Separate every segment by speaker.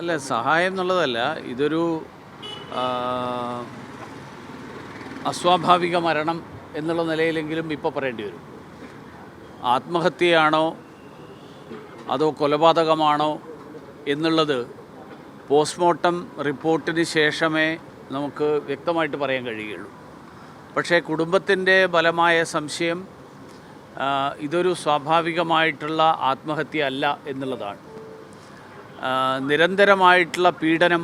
Speaker 1: അല്ല, സഹായം എന്നുള്ളതല്ല, ഇതൊരു ആ, അസ്വാഭാവിക മരണം എന്നുള്ള നിലയിലെങ്കിലും ഇപ്പോൾ പറയേണ്ടി വരും. ആത്മഹത്യയാണോ അതോ കൊലപാതകമാണോ എന്നുള്ളത് പോസ്റ്റ്മോർട്ടം റിപ്പോർട്ടിന് ശേഷമേ നമുക്ക് വ്യക്തമായിട്ട് പറയാൻ കഴിയുകയുള്ളൂ. പക്ഷേ കുടുംബത്തിൻ്റെ ബലമായ സംശയം ഇതൊരു സ്വാഭാവികമായിട്ടുള്ള ആത്മഹത്യ അല്ല എന്നുള്ളതാണ്. നിരന്തരമായിട്ടുള്ള പീഡനം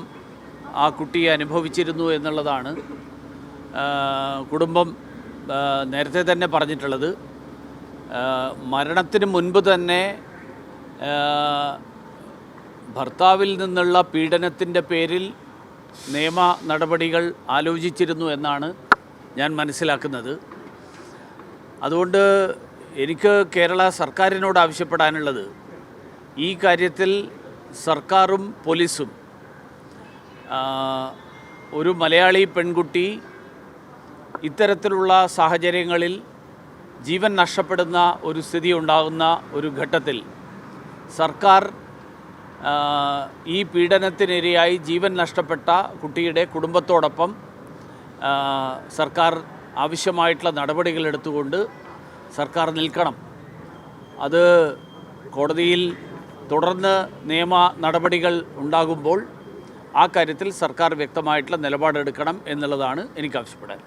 Speaker 1: ആ കുട്ടിയെ അനുഭവിച്ചിരുന്നു എന്നുള്ളതാണ് കുടുംബം നേരത്തെ തന്നെ പറഞ്ഞിട്ടുള്ളത്. മരണത്തിന് മുൻപ് തന്നെ ഭർത്താവിൽ നിന്നുള്ള പീഡനത്തിൻ്റെ പേരിൽ നിയമ നടപടികൾ ആലോചിച്ചിരുന്നു എന്നാണ് ഞാൻ മനസ്സിലാക്കുന്നത്. അതുകൊണ്ട് എനിക്ക് കേരള സർക്കാരിനോട് ആവശ്യപ്പെടാനുള്ളത്, ഈ കാര്യത്തിൽ സർക്കാരും പോലീസും ഒരു മലയാളി പെൺകുട്ടി ഇത്തരത്തിലുള്ള സാഹചര്യങ്ങളിൽ ജീവൻ നഷ്ടപ്പെടുന്ന ഒരു സ്ഥിതി ഉണ്ടാകുന്ന ഒരു ഘട്ടത്തിൽ സർക്കാർ ഈ പീഡനത്തിനിരയായി ജീവൻ നഷ്ടപ്പെട്ട കുട്ടിയുടെ കുടുംബത്തോടൊപ്പം സർക്കാർ ആവശ്യമായിട്ടുള്ള നടപടികൾ എടുത്തുകൊണ്ട് സർക്കാർ നിൽക്കണം. അത് കോടതിയിൽ തുടർന്ന് നിയമ നടപടികൾ ഉണ്ടാകുമ്പോൾ ആ കാര്യത്തിൽ സർക്കാർ വ്യക്തമായിട്ടുള്ള നിലപാടെടുക്കണം എന്നുള്ളതാണ് എനിക്ക് ആവശ്യപ്പെടാൻ.